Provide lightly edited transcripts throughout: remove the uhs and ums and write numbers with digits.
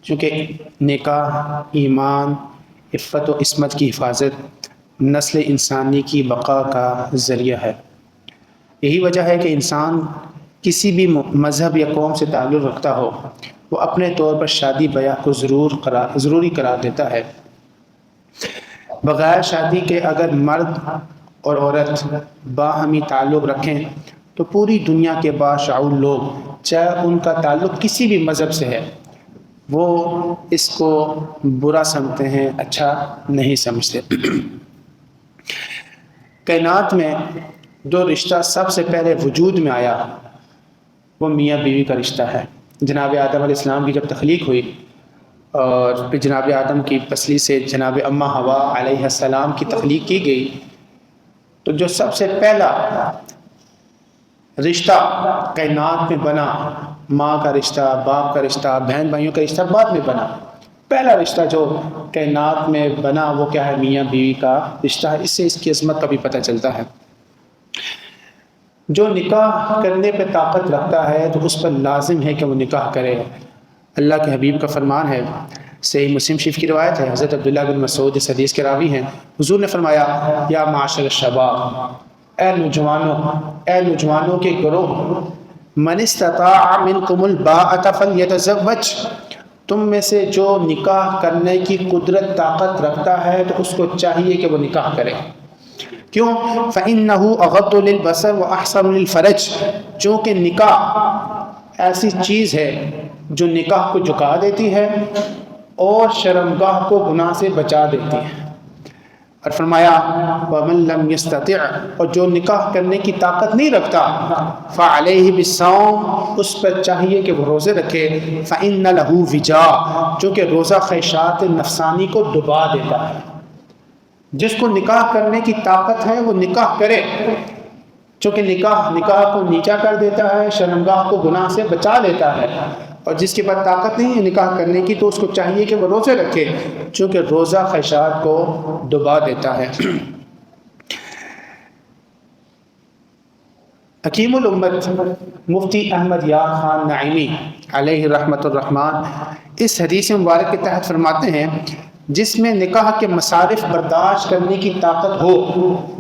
چونکہ نکاح ایمان، عفت و عصمت کی حفاظت، نسل انسانی کی بقا کا ذریعہ ہے۔ یہی وجہ ہے کہ انسان کسی بھی مذہب یا قوم سے تعلق رکھتا ہو، وہ اپنے طور پر شادی بیاہ کو ضروری قرار دیتا ہے۔ بغیر شادی کے اگر مرد اور عورت باہمی تعلق رکھیں تو پوری دنیا کے باشعور لوگ، چاہے ان کا تعلق کسی بھی مذہب سے ہے، وہ اس کو برا سمجھتے ہیں، اچھا نہیں سمجھتے۔ کائنات میں جو رشتہ سب سے پہلے وجود میں آیا وہ میاں بیوی کا رشتہ ہے۔ جناب آدم علیہ السلام کی جب تخلیق ہوئی اور پھر جناب آدم کی پسلی سے جناب اماں حوا علیہ السلام کی تخلیق کی گئی، تو جو سب سے پہلا رشتہ کائنات میں بنا، ماں کا رشتہ، باپ کا رشتہ، بہن بھائیوں کا رشتہ بعد میں بنا، پہلا رشتہ جو کائنات میں بنا وہ کیا ہے؟ میاں بیوی کا رشتہ ہے۔ اس سے اس کی عظمت کا بھی پتہ چلتا ہے۔ جو نکاح کرنے پہ طاقت رکھتا ہے تو اس پر لازم ہے کہ وہ نکاح کرے۔ اللہ کے حبیب کا فرمان ہے، صحیح مسلم شریف کی روایت ہے، حضرت عبداللہ بن مسعود اس حدیث کے راوی ہیں، حضور نے فرمایا، یا معاشر الشباب، اے نوجوانوں کے گروہ، من استطاع منکم الباءۃ فلیتزوج، تم میں سے جو نکاح کرنے کی قدرت طاقت رکھتا ہے تو اس کو چاہیے کہ وہ نکاح کرے۔ کیوں؟ فَإِنَّهُ أَغَضُّ لِلْبَصَرِ وَأَحْسَنُ لِلْفَرْجِ، چونکہ نکاح ایسی چیز ہے جو نکاح کو جھکا دیتی ہے اور شرمگاہ کو گناہ سے بچا دیتی ہے۔ اور فرمایا وَمَن لَّمْ يَسْتَطِعْ، اور جو نکاح کرنے کی طاقت نہیں رکھتا، فَعَلَيْهِ بِالصَّوْمِ، اس پر چاہیے کہ وہ روزے رکھے، فَإِنَّ لَهُ وِجَاء، چونکہ روزہ خواہشات نفسانی کو ڈبا دیتا ہے۔ جس کو نکاح کرنے کی طاقت ہے وہ نکاح کرے، چونکہ نکاح کو نیچا کر دیتا ہے، شرمگاہ کو گناہ سے بچا لیتا ہے۔ اور جس کے پاس طاقت نہیں ہے نکاح کرنے کی تو اس کو چاہیے کہ وہ روزے رکھے، چونکہ روزہ خواہشات کو ڈبا دیتا ہے۔ حکیم الامت مفتی احمد یار خان نعیمی علیہ رحمت الرحمن اس حدیث مبارک کے تحت فرماتے ہیں، جس میں نکاح کے مصارف برداشت کرنے کی طاقت ہو،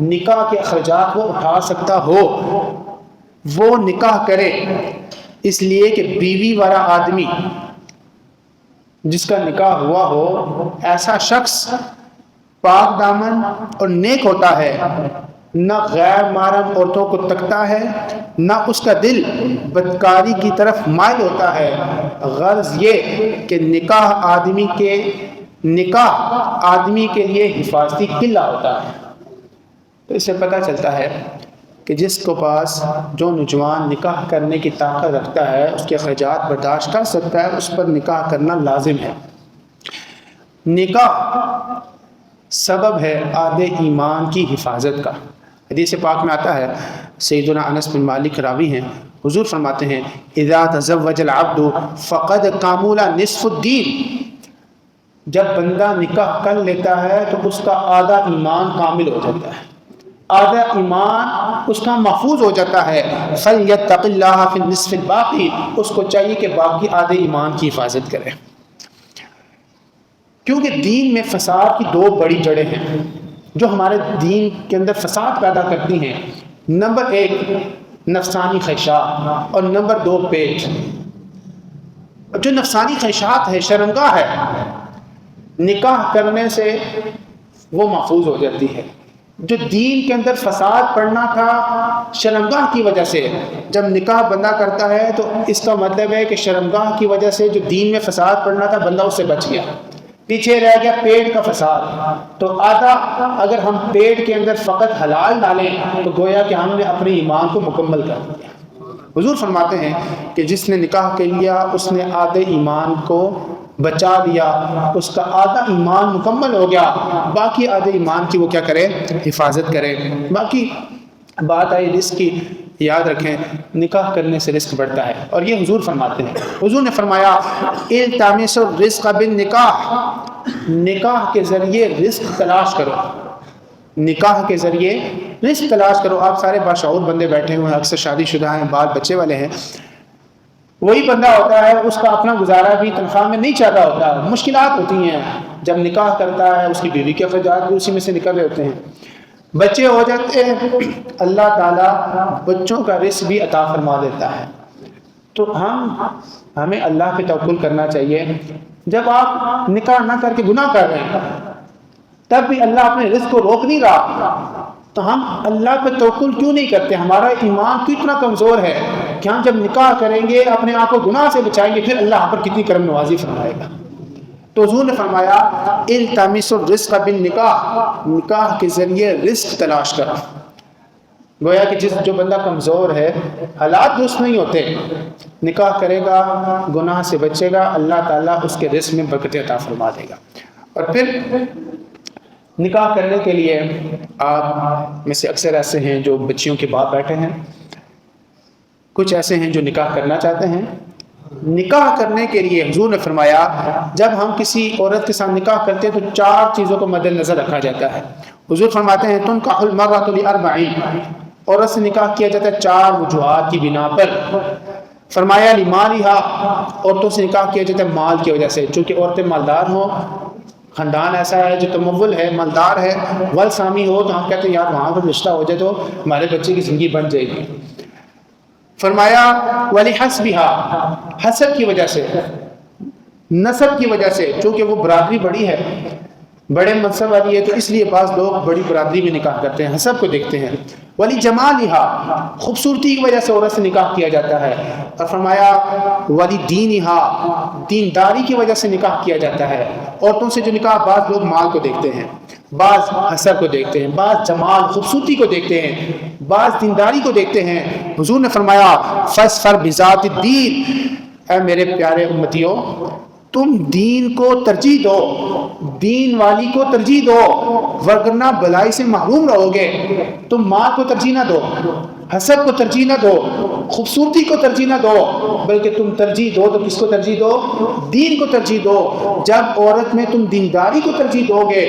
نکاح کے اخراجات وہ اٹھا سکتا ہو، وہ نکاح کرے۔ اس لیے کہ بیوی والا آدمی جس کا نکاح ہوا ہو، ایسا شخص پاک دامن اور نیک ہوتا ہے، نہ غیر محرم عورتوں کو تکتا ہے، نہ اس کا دل بدکاری کی طرف مائل ہوتا ہے۔ غرض یہ کہ نکاح آدمی کے لیے حفاظتی قلعہ ہوتا ہے۔ تو اس سے پتہ چلتا ہے کہ جس کو پاس جو نوجوان نکاح کرنے کی طاقت رکھتا ہے، اس کے اخراجات برداشت کر سکتا ہے، اس پر نکاح کرنا لازم ہے۔ نکاح سبب ہے آدھے ایمان کی حفاظت کا۔ حدیث پاک میں آتا ہے، سیدنا انس بن مالک راوی ہیں، حضور فرماتے ہیں، اذا تزوج العبد فقد کامل نصف الدین، جب بندہ نکاح کر لیتا ہے تو اس کا آدھا ایمان کامل ہو جاتا ہے، آدھا ایمان اس کا محفوظ ہو جاتا ہے۔ فَلْيَتَّقِ اللَّهَ فِي النِّصْفِ الْبَاقِي، اس کو چاہیے کہ باقی آدھے ایمان کی حفاظت کرے۔ کیونکہ دین میں فساد کی دو بڑی جڑیں ہیں جو ہمارے دین کے اندر فساد پیدا کرتی ہیں۔ نمبر 1 نفسانی خواہشات اور نمبر 2 پیٹ۔ جو نفسانی خواہشات ہے، شرمگاہ ہے، نکاح کرنے سے وہ محفوظ ہو جاتی ہے۔ جو دین کے اندر فساد پڑنا تھا شرمگاہ کی وجہ سے، جب نکاح بندہ کرتا ہے تو اس کا مطلب ہے کہ شرمگاہ کی وجہ سے جو دین میں فساد پڑنا تھا بندہ اس سے بچ گیا، پیچھے رہ گیا پیٹ کا فساد۔ تو آدھا اگر ہم پیٹ کے اندر فقط حلال ڈالیں تو گویا کہ ہم نے اپنے ایمان کو مکمل کر دیا۔ حضور فرماتے ہیں کہ جس نے نکاح کر لیا اس نے آدھے ایمان کو بچا لیا، اس کا آدھا ایمان مکمل ہو گیا، باقی آدھے ایمان کی وہ کیا کرے؟ حفاظت کرے۔ باقی بات آئی رزق کی، یاد رکھیں نکاح کرنے سے رزق بڑھتا ہے، اور یہ حضور فرماتے ہیں۔ حضور نے فرمایا التمسوا الرزق بالنکاح، نکاح کے ذریعے رزق تلاش کرو، نکاح کے ذریعے رزق تلاش کرو۔ آپ سارے باشعور بندے بیٹھے ہوئے ہیں، اکثر شادی شدہ ہیں، بال بچے والے ہیں، وہی بندہ ہوتا ہے اس کا اپنا گزارا بھی تنخواہ میں نہیں چل رہا ہوتا، مشکلات ہوتی ہیں، جب نکاح کرتا ہے اس کی بیوی کے اخراجات بھی اسی میں سے نکل رہے ہوتے ہیں، بچے ہو جاتے ہیں، اللہ تعالیٰ بچوں کا رزق بھی عطا فرما دیتا ہے۔ تو ہمیں اللہ پہ توکل کرنا چاہیے۔ جب آپ نکاح نہ کر کے گناہ کر رہے ہیں تب بھی اللہ اپنے رزق کو روک نہیں رہا، تو ہم اللہ پہ توکل کیوں نہیں کرتے؟ ہمارا ایمان کیوں اتنا کمزور ہے کہ ہم جب نکاح کریں گے اپنے آپ کو گناہ سے بچائیں گے، پھر اللہ پر کتنی کرم نوازی فرمائے گا۔ تو حضور نے فرمایا التمسوا الرزق بالنکاح، نکاح کے ذریعے رزق تلاش کرو۔ گویا کہ جو بندہ کمزور ہے، حالات درست نہیں ہوتے، نکاح کرے گا، گناہ سے بچے گا، اللہ تعالیٰ اس کے رزق میں برکت عطا فرما دے گا۔ اور پھر نکاح کرنے کے لیے آپ میں سے اکثر ایسے ہیں جو بچیوں کے باپ بیٹھے ہیں، کچھ ایسے ہیں جو نکاح کرنا چاہتے ہیں۔ نکاح کرنے کے لیے حضور نے فرمایا جب ہم کسی عورت کے ساتھ نکاح کرتے ہیں تو 4 چیزوں کو مد نظر رکھا جاتا ہے۔ حضور فرماتے ہیں تنکح المرأة ل40، عورت سے نکاح کیا جاتا ہے 4 وجوہات کی بنا پر۔ فرمایا لمالہا، عورتوں سے نکاح کیا جاتا ہے مال کی وجہ سے، چونکہ عورتیں مالدار ہوں، خاندان ایسا ہے جو تمول ہے، مالدار ہے، والسامی ہو تو ہم کہتے ہیں یار وہاں پر رشتہ ہو جائے تو ہمارے بچے کی زندگی بن جائے گی۔ فرمایا ولحسبها، حسب کی وجہ سے، نسب کی وجہ سے، چونکہ وہ برادری بڑی ہے، بڑے منصب والی ہے، تو اس لیے بعض لوگ بڑی برادری میں نکاح کرتے ہیں، حسب کو دیکھتے ہیں۔ ولجمالها، خوبصورتی کی وجہ سے عورت سے نکاح کیا جاتا ہے۔ اور فرمایا ولدینها، دینداری کی وجہ سے نکاح کیا جاتا ہے۔ عورتوں سے جو نکاح بعض لوگ مال کو دیکھتے ہیں، بعض حسب کو دیکھتے ہیں، بعض جمال خوبصورتی کو دیکھتے ہیں، بعض دینداری کو دیکھتے ہیں۔ حضور نے فرمایا فاظفر بذات الدین، اے میرے پیارے امتیوں تم دین کو ترجیح دو، دین والی کو ترجیح دو، ورنہ بلائی سے محروم رہو گے۔ تم مال کو ترجیح نہ دو، حسب کو ترجیح نہ دو، خوبصورتی کو ترجیح نہ دو، بلکہ تم ترجیح دو تو کس کو ترجیح دو؟ دین کو ترجیح دو۔ جب عورت میں تم دینداری کو ترجیح دو گے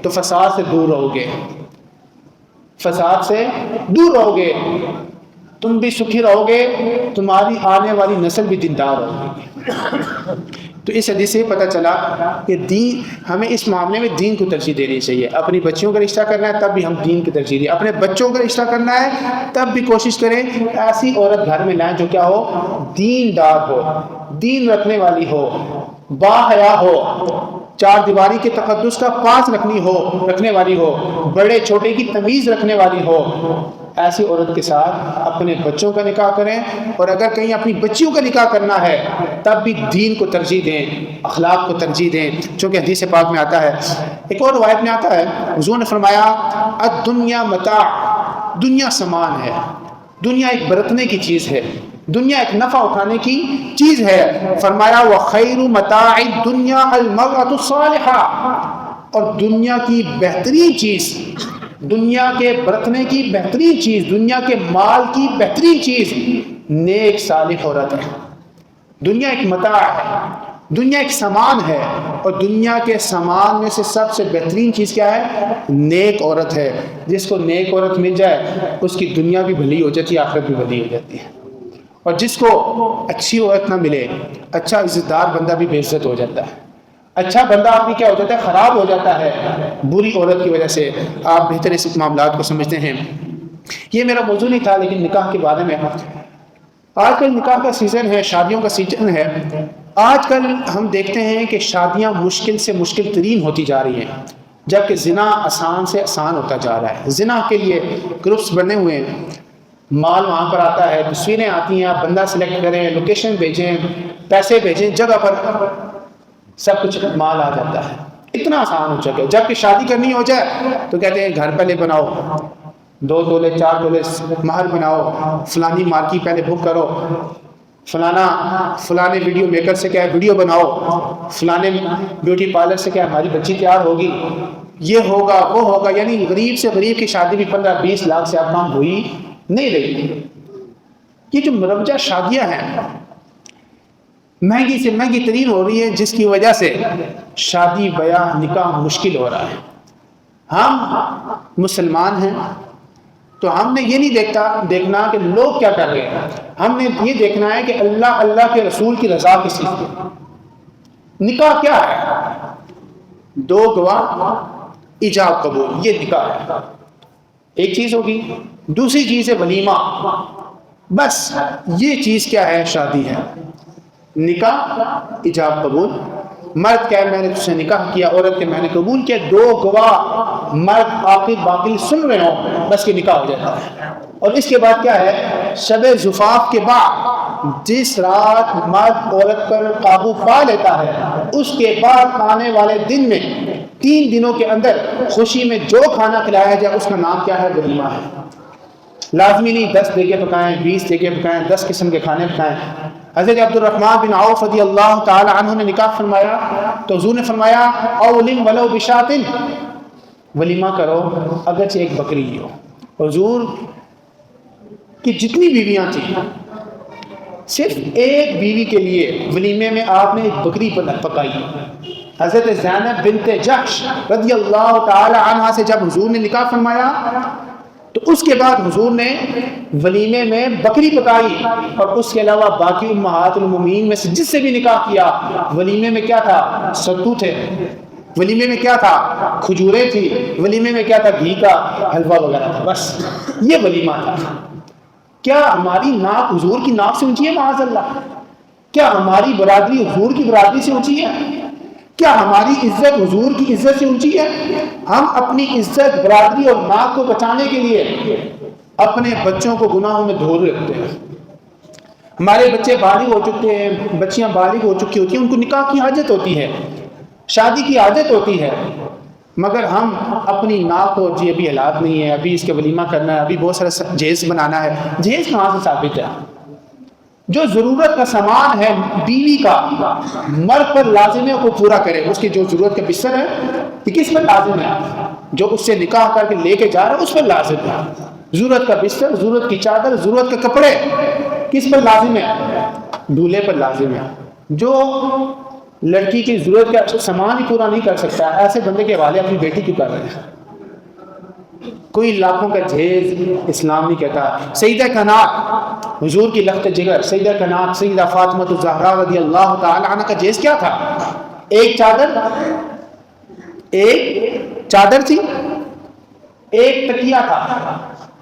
تو فساد سے دور رہو گے، فساد سے دور رہو گے، تم بھی سکھی رہو گے، تمہاری آنے والی نسل بھی دیندار ہوگی۔ تو اس حدیث سے پتہ چلا کہ دین، ہمیں اس معاملے میں دین کو ترجیح دینی چاہیے۔ اپنی بچیوں کا رشتہ کرنا ہے تب بھی ہم دین کی ترجیح دیں، اپنے بچوں کا رشتہ کرنا ہے تب بھی کوشش کریں ایسی عورت گھر میں لائیں جو کیا ہو، دیندار ہو، دین رکھنے والی ہو، باحیا ہو، 4 دیواری کے تقدس کا پاس رکھنے والی ہو، بڑے چھوٹے کی تمیز رکھنے والی ہو۔ ایسی عورت کے ساتھ اپنے بچوں کا نکاح کریں، اور اگر کہیں اپنی بچیوں کا نکاح کرنا ہے تب بھی دین کو ترجیح دیں، اخلاق کو ترجیح دیں، چونکہ حدیث پاک میں آتا ہے، ایک اور روایت میں آتا ہے، حضور نے فرمایا الدنیا متاع، دنیا سامان ہے، دنیا ایک برتنے کی چیز ہے، دنیا ایک نفع اٹھانے کی چیز ہے۔ فرمایا وخیر متاع الدنیا المرأة الصالحہ، اور دنیا کی بہترین چیز، دنیا کے برتنے کی بہترین چیز، دنیا کے مال کی بہترین چیز نیک صالح عورت ہے۔ دنیا ایک متاع ہے، دنیا ایک سامان ہے، اور دنیا کے سامان میں سے سب سے بہترین چیز کیا ہے؟ نیک عورت ہے۔ جس کو نیک عورت مل جائے اس کی دنیا بھی بھلی ہو جاتی ہے، آخرت بھی بھلی ہو جاتی ہے۔ اور جس کو اچھی عورت نہ ملے، اچھا عزت دار بندہ بھی بے عزت ہو جاتا ہے، اچھا بندہ آپ کی کیا ہو جاتا ہے؟ خراب ہو جاتا ہے بری عورت کی وجہ سے۔ آپ بہتر اس معاملات کو سمجھتے ہیں۔ یہ میرا موضوع نہیں تھا، لیکن نکاح کے بارے میں، آج کل نکاح کا سیزن ہے، شادیوں کا سیزن ہے۔ آج کل ہم دیکھتے ہیں کہ شادیاں مشکل سے مشکل ترین ہوتی جا رہی ہیں، جبکہ زنا آسان سے آسان ہوتا جا رہا ہے۔ زنا کے لیے گروپس بنے ہوئے ہیں، مال وہاں پر آتا ہے، تصویریں آتی ہیں، آپ بندہ سلیکٹ کریں، لوکیشن بھیجیں، پیسے بھیجیں، جگہ پر سب کچھ مال آ جاتا ہے، اتنا آسان ہو چکا ہے۔ جب کہ شادی کرنی ہو جائے تو کہتے ہیں گھر پہلے بناؤ، 2 تولے 4 تولے مہر بناؤ، فلانی مارکی پہلے بک کرو، فلانے ویڈیو میکر سے کیا ہے ویڈیو بناؤ، فلانے بیوٹی پارلر سے کیا ہماری بچی تیار ہوگی، یہ ہوگا وہ ہوگا۔ یعنی غریب سے غریب کی شادی بھی 15-20 لاکھ سے اب کام ہوئی نہیں رہی۔ یہ جو مروجہ شادیاں ہیں مہنگی سے مہنگی ترین ہو رہی ہے، جس کی وجہ سے شادی بیاہ نکاح مشکل ہو رہا ہے۔ ہم مسلمان ہیں، تو ہم نے یہ نہیں دیکھنا کہ لوگ کیا کر رہے ہیں، ہم نے یہ دیکھنا ہے کہ اللہ کے رسول کی رضا کس چیز کی۔ نکاح کیا ہے؟ 2 گواہ، ایجاب قبول، یہ نکاح ہے، ایک چیز ہوگی۔ دوسری چیز ہے ولیمہ، بس یہ چیز کیا ہے؟ شادی ہے۔ نکاح، ایجاب قبول، مرد کہے میں نے تجھ سے نکاح کیا، عورت کے میں نے قبول کیا، 2 گواہ مرد عاقل باقی سن رہے ہوں، بس یہ نکاح ہو جاتا ہے۔ اور اس کے بعد کیا ہے؟ شب زفاف کے بعد جس رات مرد عورت پر قابو پا لیتا ہے، اس کے بعد آنے والے دن میں 3 دنوں کے اندر خوشی میں جو کھانا کھلایا جائے اس کا نام کیا ہے؟ ولیمہ ہے۔ لازمی نہیں 10 دیگیں پکائیں، 20 دیگیں پکائیں، 10 قسم کے کھانے پکائیں۔ حضرت عبد الرحمن بن عوف رضی اللہ تعالی عنہ نے نکاح فرمایا تو حضور نے فرمایا اولم ولو بشات، ولیمہ کرو اگرچہ ایک بکری ہی ہو۔ حضور کی جتنی بیویاں تھیں، صرف ایک بیوی کے لیے ولیمے میں آپ نے ایک بکری پکائی۔ حضرت زینب بنت جحش رضی اللہ تعالی عنہ سے جب حضور نے نکاح فرمایا تو اس کے بعد حضور نے ولیمے میں بکری پکائی، اور اس کے علاوہ باقی امہات المومنین میں سے جس سے بھی نکاح کیا، ولیمے میں کیا تھا؟ ستو تھے، ولیمے میں کیا تھا؟ کھجوریں تھی، ولیمے میں کیا تھا؟ گھی کا حلوہ وغیرہ تھا، بس یہ ولیمہ تھا۔ کیا ہماری ناک حضور کی ناک سے اونچی ہے؟ معاذ اللہ۔ کیا ہماری برادری حضور کی برادری سے اونچی ہے؟ کیا ہماری عزت حضور کی عزت سے اونچی ہے؟ ہم اپنی عزت، برادری اور ناک کو بچانے کے لیے اپنے بچوں کو گناہوں میں دھوے رکھتے ہیں۔ ہمارے بچے بالغ ہو چکے ہیں، بچیاں بالغ ہو چکی ہوتی ہیں، ان کو نکاح کی حاجت ہوتی ہے، شادی کی حاجت ہوتی ہے، مگر ہم اپنی ناک کو جی ابھی حالات نہیں ہے، ابھی اس کے ولیمہ کرنا ہے، ابھی بہت سارا جہیز بنانا ہے۔ جہیز کہاں سے ثابت ہے؟ جو ضرورت کا سامان ہے بیوی کا، مرد پر لازم ہے کو پورا کرے، اس کی جو ضرورت کا بستر ہے یہ کس پر لازم ہے؟ جو اس سے نکاح کر کے لے کے جا رہا ہے اس پر لازم ہے۔ ضرورت کا بستر، ضرورت کی چادر، ضرورت کے کپڑے کس پر لازم ہے؟ دولہے پر لازم ہے۔ جو لڑکی کی ضرورت کا سامان ہی پورا نہیں کر سکتا، ایسے بندے کے حوالے اپنی بیٹی کیوں کر رہے ہیں؟ کوئی لاکھوں کا جہیز اسلام نہیں کہتا۔ سیدہ کائنات حضور کی لخت جگر، سیدہ کائنات سیدہ فاطمہ الزہرا رضی اللہ تعالی عنہ کا جہیز کیا تھا؟ ایک چادر تھی، ایک تکیہ تھا،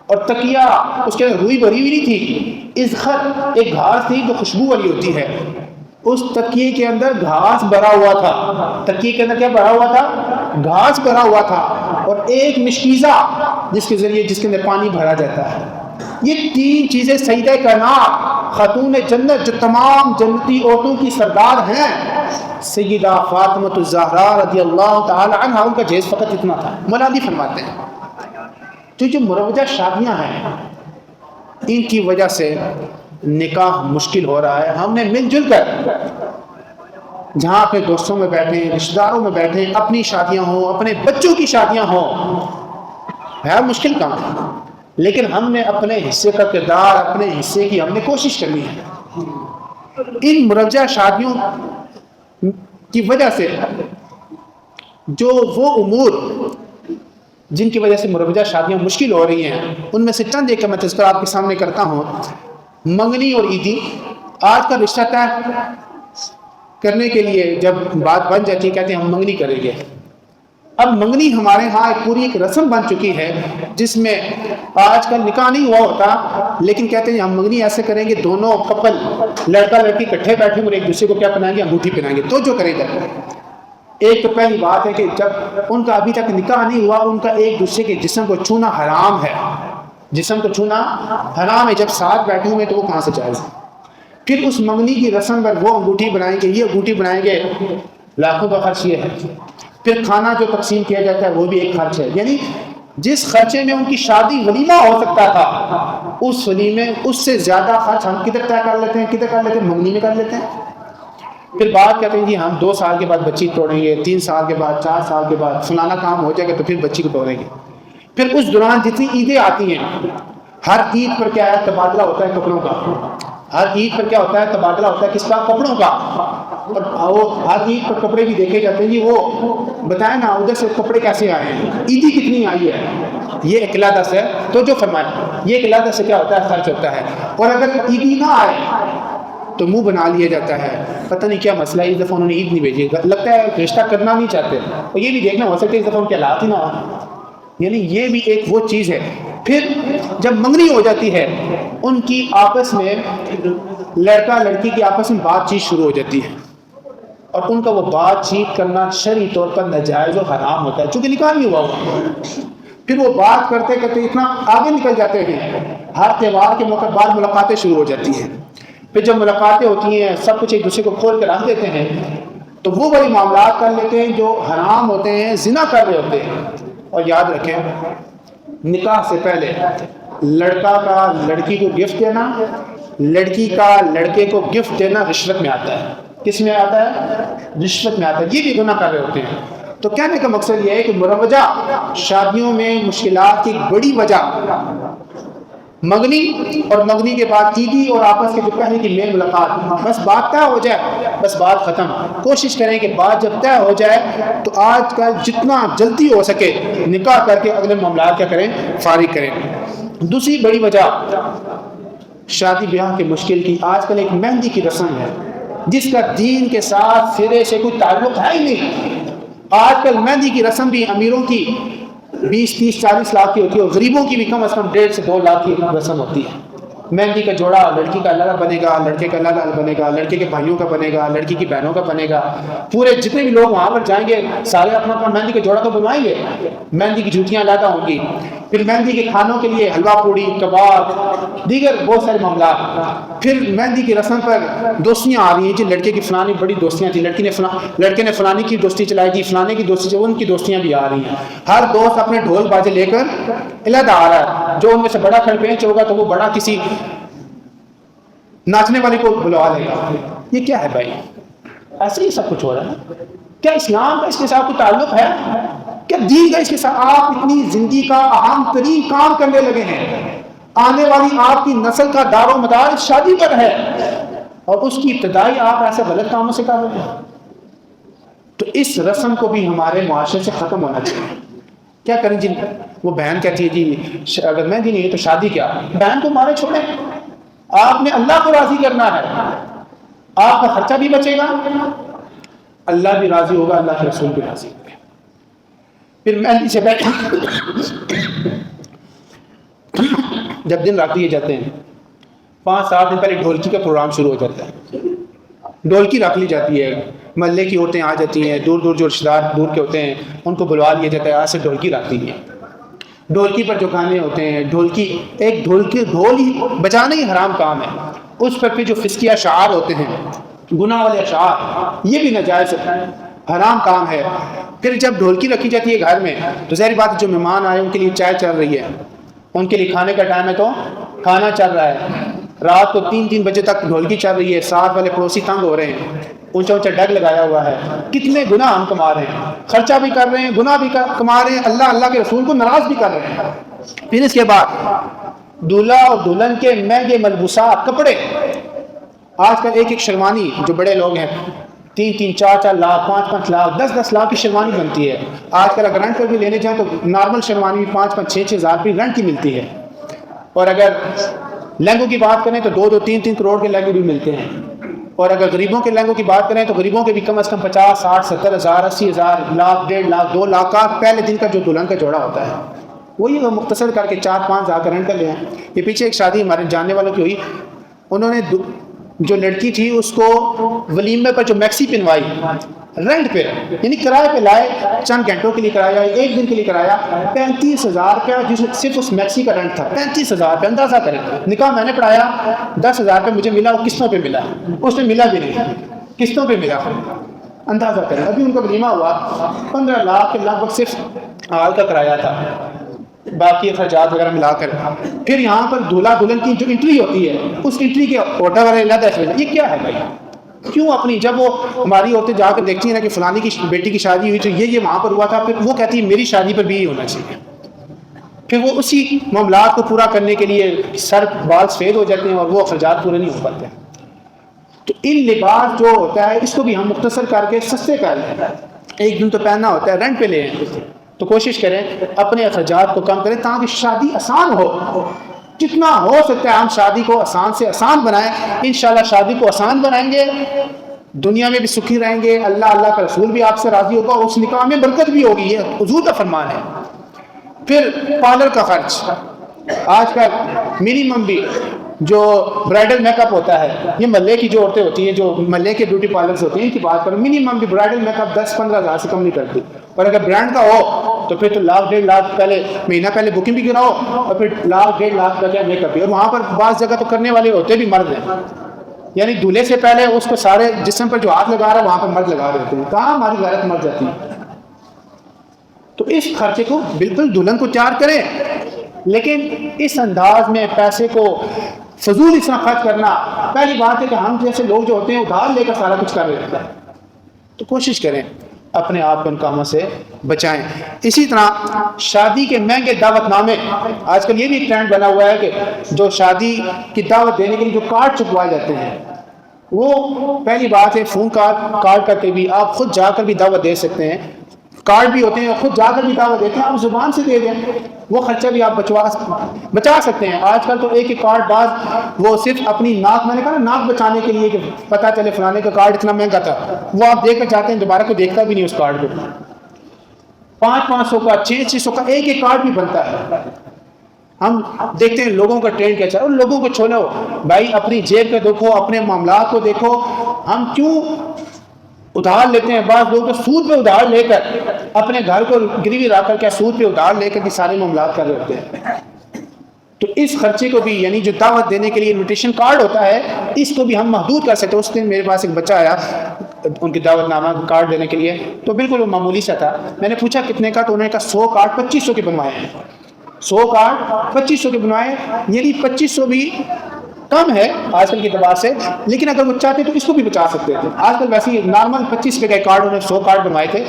اور تکیہ اس کے روئی بھری ہوئی نہیں تھی، ازخر ایک گھاس تھی جو خوشبو والی ہوتی ہے، اس تکیے کے اندر گھاس بھرا ہوا تھا۔ تکیے کے اندر کیا بھرا ہوا تھا؟ گھاس بھرا ہوا تھا، اور ایک مشکیزہ جس کے اندر پانی بھرا جاتا ہے۔ یہ 3 چیزیں سیدہ کائنات خاتون جنت جو تمام جنتی عورتوں کی سردار ہیں، سیدہ فاطمہ الزہرا رضی اللہ تعالی عنہا، ان کا جہیز فقط اتنا تھا۔ مولا علی فرماتے ہیں جو مروجہ شادیاں ہیں ان کی وجہ سے نکاح مشکل ہو رہا ہے۔ ہم نے مل جل کر جہاں اپنے دوستوں میں بیٹھیں، رشتہ داروں میں بیٹھیں، اپنی شادیاں ہوں، اپنے بچوں کی شادیاں ہوں، ہے مشکل کام ہے، لیکن ہم نے اپنے حصے کا کردار، اپنے حصے کی ہم نے کوشش کرنی ہے۔ ان مروجہ شادیوں کی وجہ سے جو وہ امور جن کی وجہ سے مروجہ شادیاں مشکل ہو رہی ہیں، ان میں سے چند ایک کا میں تذکرہ آپ کے سامنے کرتا ہوں۔ منگنی اور عیدی، آج کا رشتہ طے کرنے کے لیے جب بات بن جاتی ہے کہتے ہیں ہم منگنی کریں گے۔ اب منگنی ہمارے ہاں پوری ایک رسم بن چکی ہے جس میں آج کل نکاح نہیں ہوا ہوتا، لیکن کہتے ہیں ہم منگنی ایسے کریں گے، دونوں کپل لڑکا لڑکی اکٹھے بیٹھیں اور ایک دوسرے کو کیا پہنائیں گے؟ انگوٹھی پہنائیں گے۔ تو جو کرے گا، ایک تو پہلی بات ہے کہ جب ان کا ابھی تک نکاح نہیں ہوا، ان کا ایک دوسرے کے جسم کو چھونا حرام ہے، جسم کو چھونا حرام ہے۔ جب ساتھ بیٹھے ہوئے تو وہ کہاں سے جائز ہے؟ پھر اس منگنی کی رسم پر وہ انگوٹھی بنائیں گے، یہ انگوٹھی بنائیں گے، لاکھوں کا خرچ یہ ہے۔ پھر کھانا جو تقسیم کیا جاتا ہے وہ بھی ایک خرچ ہے، یعنی جس خرچے میں ان کی شادی ولیمہ ہو سکتا تھا، اس ولیمے اس سے زیادہ خرچ ہم کدھر طے کر لیتے ہیں؟ کدھر کر لیتے ہیں؟ منگنی میں کر لیتے ہیں۔ پھر بات کہتے ہیں جی ہم 2 سال کے بعد بچی توڑیں گے، 3 سال کے بعد، 4 سال کے بعد فلانا کام ہو جائے گا تو پھر بچی کو توڑیں گے۔ پھر اس دوران جتنی عیدیں آتی ہیں، ہر عید پر کیا ہے؟ تبادلہ ہوتا ہے کپڑوں کا۔ ہر عید پر کیا ہوتا ہے؟ تبادلہ ہوتا ہے کس کا؟ کپڑوں کا۔ اور وہ ہر عید پر کپڑے بھی دیکھے جاتے ہیں، جی وہ بتائیں نا ادھر سے کپڑے کیسے آئے ہیں، عیدی کتنی آئی ہے، یہ ایک علیحدہ سے تو جو فرمایا یہ ایک علیحدہ سے کیا ہوتا ہے خرچ ہوتا ہے. اور اگر عیدی نہ آئے تو منہ بنا لیا جاتا ہے, پتہ نہیں کیا مسئلہ ہے, اس دفعہ انہوں نے عید نہیں بھیجی, لگتا ہے رشتہ کرنا نہیں چاہتے. اور یہ بھی دیکھنا ہو سکتا ہے اس دفعہ ان کے حالات ہی نہ ہو, یعنی یہ بھی ایک وہ چیز ہے. پھر جب منگنی ہو جاتی ہے ان کی آپس میں لڑکا لڑکی کی آپس میں بات چیت شروع ہو جاتی ہے, اور ان کا وہ بات چیت کرنا شرعی طور پر ناجائز و حرام ہوتا ہے چونکہ نکاح نہیں ہوا ہوا. پھر وہ بات کرتے کرتے اتنا آگے نکل جاتے ہیں, ہر تہوار کے موقع بعد ملاقاتیں شروع ہو جاتی ہیں. پھر جب ملاقاتیں ہوتی ہیں سب کچھ ایک دوسرے کو کھول کے رکھ دیتے ہیں تو وہ بڑے معاملات کر لیتے ہیں جو حرام ہوتے ہیں, زنا کر رہے ہوتے ہیں. اور یاد رکھیں نکاح سے پہلے لڑکا کا لڑکی کو گفٹ دینا, لڑکی کا لڑکے کو گفٹ دینا رشوت میں آتا ہے. کس میں آتا ہے؟ رشوت میں آتا ہے. یہ بھی گناہ کر رہے ہوتے ہیں. تو کہنے کا مقصد یہ ہے کہ مروجہ شادیوں میں مشکلات کی بڑی وجہ منگنی اور منگنی کے بعد عیدی اور آپس کے جو پہلے کی میل ملاقات, بس بات طے ہو جائے بس بات ختم. کوشش کریں کہ بات جب طے ہو جائے تو آج کل جتنا جلدی ہو سکے نکاح کر کے اگلے معاملات کیا کریں, فارغ کریں. دوسری بڑی وجہ شادی بیاہ کے مشکل کی آج کل ایک مہندی کی رسم ہے جس کا دین کے ساتھ سرے سے کوئی تعلق ہے ہی نہیں. آج کل مہندی کی رسم بھی امیروں کی 20-30-40 لاکھ کی ہوتی ہے, اور غریبوں کی بھی کم از کم 1.5 سے 2 لاکھ کی رسم ہوتی ہے. مہندی کا جوڑا لڑکی کا الگ بنے گا, لڑکے کا الگ بنے گا, لڑکے کے بھائیوں کا بنے گا, لڑکی کی بہنوں کا بنے گا. پورے جتنے بھی لوگ وہاں پر جائیں گے سارے اپنا اپنا مہندی کا جوڑا تو بنوائیں گے. مہندی کی جوتیاں الگ ہوں گی. پھر مہندی کے کھانوں کے لیے حلوہ پوڑی, کباب, دیگر بہت سارے معاملات. پھر مہندی کی رسم پر دوستیاں آ رہی ہیں, جی لڑکے کی فلانی بڑی دوستیاں تھیں, لڑکے نے فلانی کی دوستی چلائی تھی, فلانے کی دوستی, ان کی دوستیاں بھی آ رہی ہیں. ہر دوست اپنے ڈھول باجے لے کر علیحدہ آ رہا ہے. جو ان میں سے بڑا کھڑ پینچ ہوگا تو وہ بڑا کسی ناچنے والے کو بلوا لے گا. یہ کیا ہے بھائی؟ ایسے ہی سب کچھ ہو رہا ہے. کیا اسلام کا اس کے ساتھ کوئی تعلق ہے؟ کیا دین کا اس کے ساتھ؟ آپ اتنی زندگی کا اہم ترین کام کرنے لگے ہیں, آنے والی آپ کی نسل کا دار و مدار شادی پر ہے, اور اس کی ابتدائی آپ ایسے غلط کاموں سے کر رہے ہیں. تو اس رسم کو بھی ہمارے معاشرے سے ختم ہونا چاہیے. کیا کریں جی, وہ بہن کہتی ہے جی اگر مہندی نہیں ہے تو شادی کیا؟ بہن کو مارے چھوڑیں. آپ نے اللہ کو راضی کرنا ہے, آپ کا خرچہ بھی بچے گا, اللہ بھی راضی ہوگا, اللہ کے رسول بھی راضی ہوگا. پھر مہندی سے جب دن رات لیے جاتے ہیں 5-7 دن پہلے ڈھولکی کا پروگرام شروع ہو جاتا ہے. ڈھولکی رکھ لی جاتی ہے, محلے کی عورتیں آ جاتی ہیں, دور دور جو رشتہ دار دور کے ہوتے ہیں ان کو بلوا لیا جاتا ہے, آج سے ڈھولکی رکھ دی ہے. ڈھولکی پر جو گانے ہوتے ہیں, ڈھول ہی بجانا ہی حرام کام ہے. اس پر پھر جو فسقی اشعار ہوتے ہیں, گناہ والے اشعار, یہ بھی ناجائز حرام کام ہے. پھر جب ڈھولکی رکھی جاتی ہے گھر میں تو ظاہر بات ہے جو مہمان آئے ان کے لیے چائے چل رہی ہے, ان کے لیے کھانے کا ٹائم ہے تو کھانا چل رہا ہے. رات کو 3 بجے تک ڈھولکی چل رہی ہے, ساتھ والے پڑوسی تنگ ہو رہے ہیں, اونچا اونچا ڈگ لگایا ہوا ہے. کتنے گناہ ہم کما رہے ہیں, خرچہ بھی کر رہے ہیں, گناہ بھی کما رہے ہیں, اللہ کے رسول کو ناراض بھی کر رہے ہیں. پھر اس کے بعد دولہا اور دلہن کے مہنگے ملبوسات, کپڑے. آج کل ایک شیروانی جو بڑے لوگ ہیں 3-4 لاکھ, 5-5 لاکھ, 10-10 لاکھ کی شیروانی بنتی ہے. آج کل اگر رینٹ پر بھی لینے جائیں تو نارمل شیروانی 5-6 ہزار روپے رینٹ کی ملتی ہے. اور اگر لہنگوں کی بات کریں تو 2-2, 3-3 کروڑ کے لہنگے بھی ملتے ہیں. اور اگر غریبوں کے لہنگوں کی بات کریں تو غریبوں کے بھی کم از کم 50, 60, 70 ہزار, 80 ہزار, لاکھ, 1.5 لاکھ, 2 لاکھ کا پہلے دن کا جو دلہن کا جوڑا ہوتا ہے وہی وہ مختصر کر کے 4-5 ہزار کا رینٹ کر لے ہیں. یہ پیچھے ایک شادی ہمارے جاننے والوں کی ہوئی, انہوں نے جو لڑکی تھی اس کو ولیمے پر جو میکسی پہنوائی رینٹ پہ, یعنی کرائے پہ لائے, چند گھنٹوں کے لیے کرایا, 1 دن کے لیے کرایا, 35,000 روپیہ صرف اس میکسی کا رینٹ تھا. 35,000 روپیہ, اندازہ کریں. نکاح میں نے پڑھایا 10,000 روپیہ مجھے ملا, وہ قسطوں پہ ملا, اس میں ملا بھی نہیں, قسطوں پہ ملا. اندازہ کریں. ابھی ان کا ولیمہ ہوا 15 لاکھ کے لگ بھگ صرف ہال کا کرایہ تھا, باقی خرچات وغیرہ ملا کر. پھر یہاں پر دولہا دلہن کی جو انٹری ہوتی ہے اس انٹری کے آٹا والے علیحدہ ہے. یہ کیا ہے بھائی؟ کیوں اپنی, جب وہ ہماری عورتیں جا کر دیکھتی ہیں نا کہ فلانی کی بیٹی کی شادی ہوئی تو یہ وہاں پر ہوا تھا, پھر وہ کہتی ہے میری شادی پر بھی یہ ہونا چاہیے. پھر وہ اسی معاملات کو پورا کرنے کے لیے سر بال سفید ہو جاتے ہیں اور وہ اخراجات پورے نہیں ہو پاتے. تو ان لباس جو ہوتا ہے اس کو بھی ہم مختصر کر کے سستے کر لیں. 1 دن تو پہننا ہوتا ہے, رینٹ پہ لے ہیں. تو کوشش کریں اپنے اخراجات کو کم کریں تاکہ شادی آسان ہو. جتنا ہو سکتا ہے ہم شادی کو آسان سے آسان بنائیں. انشاءاللہ شادی کو آسان بنائیں گے دنیا میں بھی سکھی رہیں گے, اللہ کا رسول بھی آپ سے راضی ہوگا, اس نکاح میں برکت بھی ہوگی. یہ حضور کا فرمان ہے. پھر پارلر کا خرچ, آج کل منیمم بھی جو برائڈل میک اپ ہوتا ہے, یہ محلے کی جو عورتیں ہوتی ہیں جو محلے کے بیوٹی پارلرز ہوتی ہیں ان کی بات کریں, منیمم بھی برائڈل میک اپ 10-15 ہزار سے کم نہیں کرتی. اور اگر برانڈ کا ہو تو پھر تو 1,00,000-1,50,000 پہلے مہینہ پہلے بکنگ بھی کراؤ اور پھر 1,00,000-1,50,000 کا کیا میک اپ بھی. اور وہاں پر بعض جگہ تو کرنے والے ہوتے بھی مرد ہیں, یعنی دولہے سے پہلے اس کو سارے جسم پر جو ہاتھ لگا رہا ہے وہاں پر مرد لگا رہے ہوتے ہیں. کہاں ہماری غیرت مر جاتی ہے. تو اس خرچے کو بالکل دلہن کو تیار کریں, لیکن اس انداز میں پیسے کو فضول اس طرح خرچ کرنا, پہلی بات ہے کہ ہم جیسے لوگ جو ہوتے ہیں ادھار لے کر سارا کچھ کر رہے ہوتے ہیں. تو کوشش کریں اپنے آپ کو ان کاموں سے بچائیں. اسی طرح شادی کے مہنگے دعوت نامے, آج کل یہ بھی ایک ٹرینڈ بنا ہوا ہے کہ جو شادی کی دعوت دینے کے لیے جو کارڈ چھپوائے جاتے ہیں, وہ پہلی بات ہے فون کارڈ کر کے بھی آپ خود جا کر بھی دعوت دے سکتے ہیں. کارڈ بھی ہوتے ہیں خود جا کر بھی دعوت دیتے ہیں, آپ زبان سے دے دیں, وہ خرچہ بھی آپ بچا سکتے ہیں. آج کل تو ایک ایک کارڈ بعض وہ صرف اپنی ناک, میں نے کہا نا ناک بچانے کے لیے کہ پتہ چلے فلانے کا کارڈ اتنا مہنگا تھا, وہ آپ دے کر جاتے ہیں دوبارہ کوئی دیکھتا بھی نہیں اس کارڈ کو. 500 کا 600 کا ایک ایک کارڈ بھی بنتا ہے. ہم دیکھتے ہیں لوگوں کا ٹرینڈ کیا چل رہا ہے. لوگوں کو چھوڑو بھائی, اپنی جیب کو دیکھو, اپنے معاملات کو دیکھو. ہم کیوں ادھار لیتے ہیں؟ بعض لوگ تو سود پہ ادھار لے کر اپنے گھر کو گروی رکھ کر, کیا سود پہ ادھار لے کر کے سارے معاملات کر رہے ہوتے ہیں. تو اس خرچے کو بھی, یعنی جو دعوت دینے کے لیے انویٹیشن کارڈ ہوتا ہے, اس کو بھی ہم محدود کر سکتے ہیں. اس دن میرے پاس ایک بچہ آیا ان کی دعوت نامہ کارڈ دینے کے لیے, تو بالکل وہ معمولی سا تھا. میں نے پوچھا کتنے کا, تو انہوں نے کہا 100 کارڈ 2500 کے بنوائے ہیں. 100 کارڈ 2500 کے بنوائے, یعنی 2500 بھی کم ہے آج کل کے اعتبار سے, لیکن اگر وہ چاہتے تو اس کو بھی بچا سکتے تھے. آج کل ویسے نارمل 25 روپے کا کارڈ انہوں نے 100 کارڈ بنوائے تھے,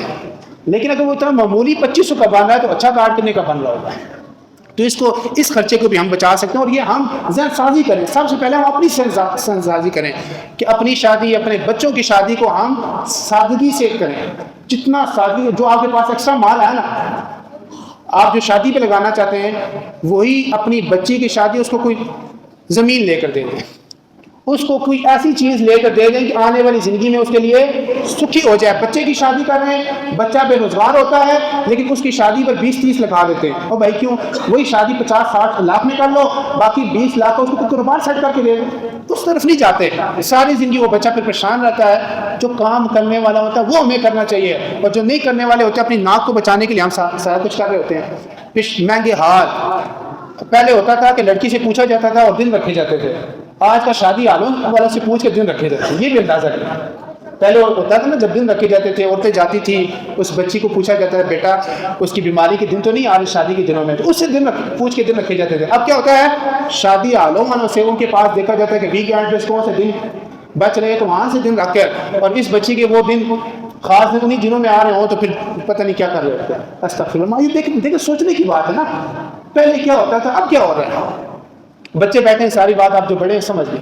لیکن اگر وہ اتنا معمولی 2500 کا بن رہا ہے تو اچھا کارڈ کتنے کا بن رہا ہوگا. تو اس خرچے کو بھی ہم بچا سکتے ہیں. اور یہ ہم ذہن سازی کریں, سب سے پہلے ہم اپنی ذہن سازی کریں کہ اپنی شادی, اپنے بچوں کی شادی کو ہم سادگی سے کریں. جتنا سادگی, جو آپ کے پاس ایکسٹرا مال ہے نا, آپ جو شادی پہ لگانا چاہتے ہیں, وہی اپنی بچی کی شادی اس کو کوئی زمین لے کر دے دیں, اس کو کوئی ایسی چیز لے کر دے دیں کہ آنے والی زندگی میں اس کے لیے سکھی ہو جائے. بچے کی شادی کر رہے ہیں, بچہ بے روزگار ہوتا ہے, لیکن اس کی شادی پر 20-30 لگا دیتے ہیں. اور بھائی کیوں, وہی شادی 50-60 لاکھ میں کر لو, باقی 20 لاکھ اس کو قربان سیٹ کر کے دے دو. اس طرف نہیں جاتے. ساری زندگی وہ بچہ پھر پریشان رہتا ہے. جو کام کرنے والا ہوتا ہے وہ ہمیں کرنا چاہیے, اور جو نہیں کرنے والے ہوتے ہیں اپنی ناک کو بچانے کے لیے ہم سارا کچھ کر رہے ہوتے ہیں. پھر مہنگے ہار, پہلے ہوتا تھا کہ لڑکی سے پوچھا جاتا تھا اور دن رکھے جاتے تھے. آج کا شادی حالوں والا سے پوچھ کے دن رکھے جاتے ہیں. یہ بھی اندازہ کریں. پہلے ہوتا تھا نا جب دن رکھے جاتے تھے, عورتیں جاتی تھی, اس بچی کو پوچھا جاتا ہے بیٹا اس کی بیماری کے دن تو نہیں آ رہے شادی کے دنوں میں, تو اس سے پوچھ کے دن رکھے جاتے تھے. اب کیا ہوتا ہے, شادی حالوں والوں سے ان کے پاس دیکھا جاتا ہے کہ ویکینڈ پہ کون سے دن بچ رہے ہیں, تو وہاں سے دن رکھ کر, اور اس بچی کے وہ دن خاص دن انہیں دنوں میں آ رہے ہوں تو پھر پتہ نہیں کیا کر رہے ہوتے ہیں. استغفر اللہ. یہ دیکھیں سوچنے کی بات ہے نا, پہلے کیا ہوتا تھا اب کیا ہو رہا ہے. بچے بیٹھے ہیں, ساری بات آپ جو بڑے ہیں سمجھ لیں.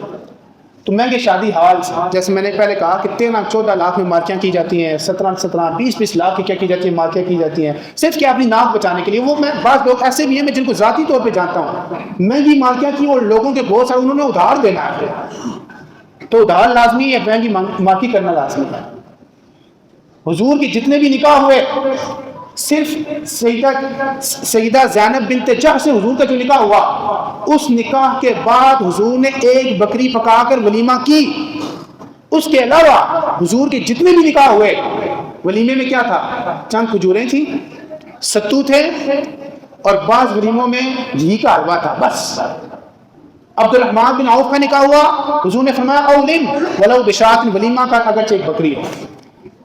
تو مہنگے شادی ہال, جیسے میں نے پہلے کہا کہ 13-14 لاکھ میں مارکیاں کی جاتی ہیں, 17-20 لاکھ کی کیا کی جاتی ہیں, مارکیاں کی جاتی ہیں, صرف کیا اپنی ناک بچانے کے لیے. وہ میں بعض لوگ ایسے بھی ہیں میں جن کو ذاتی طور پہ جانتا ہوں, مہنگی مارکیاں کی اور لوگوں کے بہت سارے انہوں نے ادھار دینا ہے, تو ادھار لازمی ہے, مہنگی مارکی کرنا لازمی ہے. حضور کی جتنے بھی نکاح ہوئے, صرف سیدہ زینب بنت جحش سے حضور کا جو نکاح ہوا, اس نکاح کے بعد حضور نے ایک بکری پکا کر ولیمہ کی. اس کے علاوہ حضور کے جتنے بھی نکاح ہوئے ولیمے میں کیا تھا, چند کھجوریں تھیں, ستو تھے, اور بعض ولیموں میں گھی کا حلوہ تھا, بس. عبد الرحمن بن عوف کا نکاح ہوا, حضور نے فرمایا اولن ولو بشات, ولیمہ کا اگرچہ ایک بکری ہے.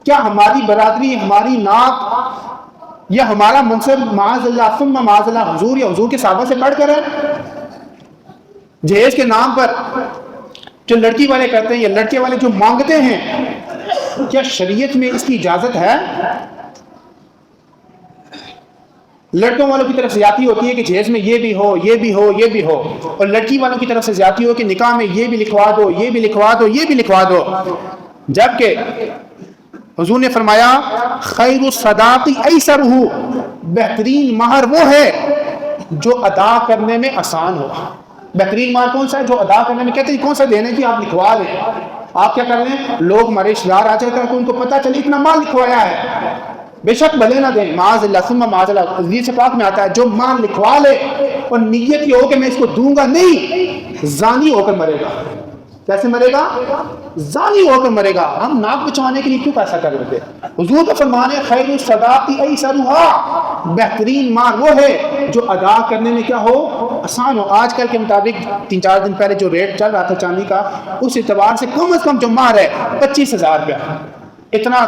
کیا ہماری برادری, ہماری ناک یا ہمارا منصب معاذ اللہ ثم معاذ اللہ حضور یا حضور کے صحابہ سے بڑھ کر ہے؟ جہیز کے نام پر جو لڑکی والے کرتے ہیں یا لڑکے والے جو مانگتے ہیں, کیا شریعت میں اس کی اجازت ہے؟ لڑکوں والوں کی طرف سے زیادتی ہوتی ہے کہ جہیز میں یہ بھی ہو, یہ بھی ہو, یہ بھی ہو, اور لڑکی والوں کی طرف سے زیادتی ہو کہ نکاح میں یہ بھی لکھوا دو, یہ بھی لکھوا دو, یہ بھی لکھوا دو. جبکہ حضور نے فرمایا خیر الصداق ایسرہ, بہترین مہر وہ ہے جو ادا کرنے میں آسان ہو. بہترین مہر کون سا ہے؟ جو ادا کرنے میں، کہتے ہیں کون سا دینے کی، آپ لکھوا لیں. آپ کیا کر لیں، لوگ ہمارے رشتہ دار آ جاتے ہیں کہ ان کو پتہ چلے اتنا مال لکھوایا ہے، بے شک بھلے نہ دیں، معاذ اللہ ثم معاذ اللہ. حدیث پاک میں آتا ہے جو مال لکھوا لے اور نیت یہ ہو کہ میں اس کو دوں گا نہیں، زانی ہو کر مرے گا. کیسے مرے گا؟ زانی ہو کر مرے گا. ہم ناک بچوانے کے لیے کیوں ایسا کر لیتے؟ حضور کا فرمان ہے خیر الصداقی ایسرھا، بہترین مال وہ ہے جو ادا کرنے میں کیا ہو، آسان ہو. آج کل کے مطابق 3-4 دن پہلے جو ریٹ چل رہا تھا چاندی کا، اس اعتبار سے کم از کم جو مہر ہے 25,000 روپیہ، اتنا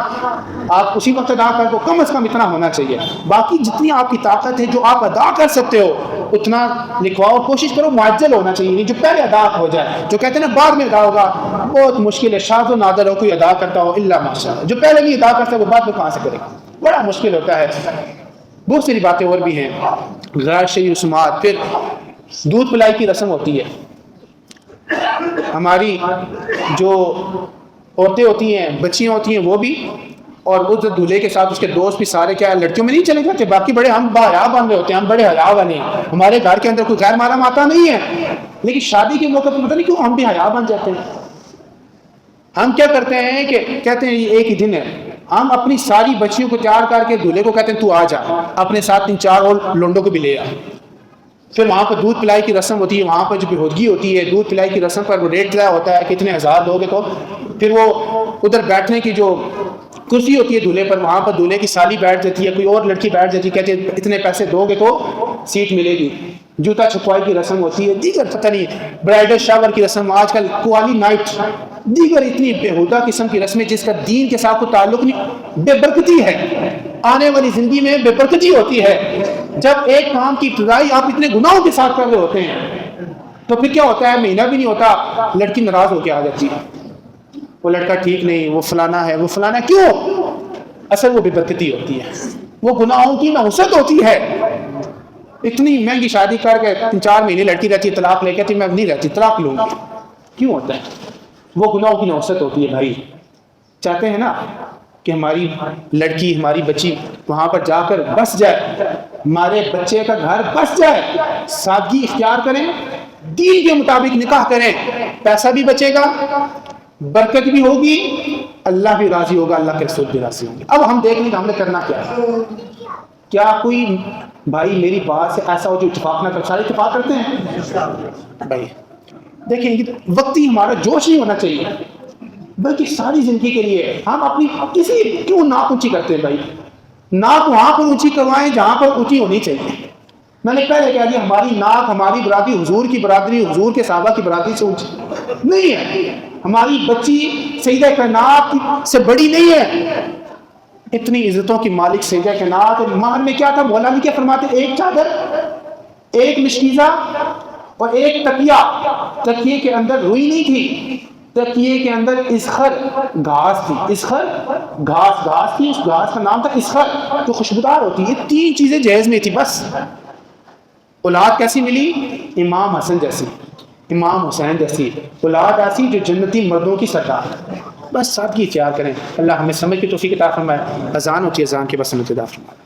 آپ اسی وقت ادا کر دو. کم از کم اتنا ہونا چاہیے. باقی جتنی آپ کی طاقت ہے جو آپ ادا کر سکتے ہو اتنا لکھواؤ. کوشش کرو معجل ہونا چاہیے، نہیں جو پہلے ادا ہو جائے. جو کہتے ہیں نا بعد میں ادا ہوگا، بہت مشکل ہے. شاذ و نادر ہو کوئی ادا کرتا ہو الا ماشاء اللہ. جو پہلے نہیں ادا کرتا وہ بعد میں کہاں سے کرے گا؟ بڑا مشکل ہوتا ہے. بہت ساری باتیں اور بھی ہیں، غیر شرعی رسومات. پھر دودھ پلائی کی رسم ہوتی ہے. ہماری جو عورتیں ہوتی ہیں، بچیاں ہوتی ہیں، وہ بھی، اور وہ دولہے کے ساتھ اس کے دوست بھی سارے کیا لڑکیوں میں نہیں چلے جاتے. باقی بڑے ہم باحیا بن رہے ہوتے ہیں، ہم بڑے حیا والے ہیں، ہمارے گھر کے اندر کوئی غیر محرم آتا نہیں ہے. لیکن شادی کے موقع پر پتہ نہیں کیوں ہم بھی حیا بن جاتے ہیں. ہم کیا کرتے ہیں کہ کہتے ہیں یہ ایک ہی دن ہے، ہم اپنی ساری بچیوں کو تیار کر کے دولہے کو کہتے ہیں تو آ جا، اپنے ساتھ 3-4 اور لونڈوں کو بھی لے آ. پھر وہاں پر دودھ پلائی کی رسم ہوتی ہے. وہاں پر جو بہودگی ہوتی ہے دودھ پلائی کی رسم پر وہ ریٹ طے ہوتا ہے کتنے ہزار دوگے تو. پھر وہ ادھر بیٹھنے کی جو کرسی ہوتی ہے دولہے پر، وہاں پر دولہے کی سالی بیٹھ جاتی ہے، کوئی اور لڑکی بیٹھ جاتی ہے، کہتے ہیں اتنے پیسے دو گے تو سیٹ ملے گی. جوتا چھپوائی کی رسم ہوتی ہے، دیگر پتہ نہیں برائڈل شاور کی رسم، آج کل قوالی نائٹ، دیگر اتنی بےہودہ قسم کی رسمیں جس کا دین کے ساتھ کوئی تعلق نہیں. بے برکتی ہے، آنے والی زندگی میں بے برکتی ہوتی ہے. جب ایک کام کی ابتدائی آپ اتنے گناہوں کے ساتھ کر رہے ہوتے ہیں تو پھر کیا ہوتا ہے، مہینہ بھی نہیں ہوتا لڑکی ناراض ہو کے آ جاتی ہے، وہ لڑکا ٹھیک نہیں، وہ فلانا ہے، وہ فلانا. کیوں؟ اصل وہ بے برکتی ہوتی ہے، وہ گناہوں کی نحوست ہوتی ہے. اتنی مہنگی شادی کر کے 3-4 مہینے لڑکی رہتی ہے، طلاق لے کہتی میں اب نہیں رہتی، طلاق لوں گی. کیوں ہوتا ہے؟ وہ گناہوں کی نحوست ہوتی ہے. بھائی چاہتے ہیں نا کہ ہماری لڑکی، ہماری بچی وہاں پر جا کر بس جائے، ہمارے بچے کا گھر بس جائے، سادگی اختیار کریں، دین کے مطابق نکاح کریں، پیسہ بھی بچے گا، برکت بھی ہوگی، اللہ بھی راضی ہوگا، اللہ کے رسول بھی راضی ہوں گے. اب ہم دیکھ لیں کہ ہم نے کرنا کیا ہے. کیا کوئی بھائی میری بات سے ایسا ہو جو اتفاق نہ کر؟ سارے اتفاق کرتے ہیں بھائی. دیکھیں یہ وقتی ہمارا جوش نہیں ہونا چاہیے، بلکہ ساری زندگی کے لیے ہم اپنی کسی کیوں ناک اونچی کرتے ہیں بھائی؟ ناک وہاں پر اونچی کروائیں جہاں پر اونچی ہونی چاہیے. میں نے پہلے کہہ دیا ہماری ناک، ہماری برادری حضور کی برادری، حضور کے صحابہ کی برادری سے اونچی نہیں ہے. ہماری بچی سیدہ کائنات سے بڑی نہیں ہے. اتنی عزتوں کی مالک سیدہ کائنات. مہر میں کیا تھا؟ مولا علی کیا فرماتے؟ ایک چادر، ایک مشکیزہ اور ایک تکیہ. تکیے کے اندر روئی نہیں تھی، تکیے کے اندر اسخر گھاس تھی. اسخر گھاس تھی، اس گھاس کا نام تھا اسخر، جو خوشبودار ہوتی ہے. یہ 3 چیزیں جہیز میں تھی بس. اولاد کیسی ملی؟ امام حسن جیسی، امام حسین جیسی اولاد ایسی جو جنتی مردوں کی سردار. بس سادگی اختیار کریں. اللہ ہمیں سمجھ کی توفیق عطا فرمائے. اذان ہوتی ہے، اذان کے بس سمجھ عطا فرمائے.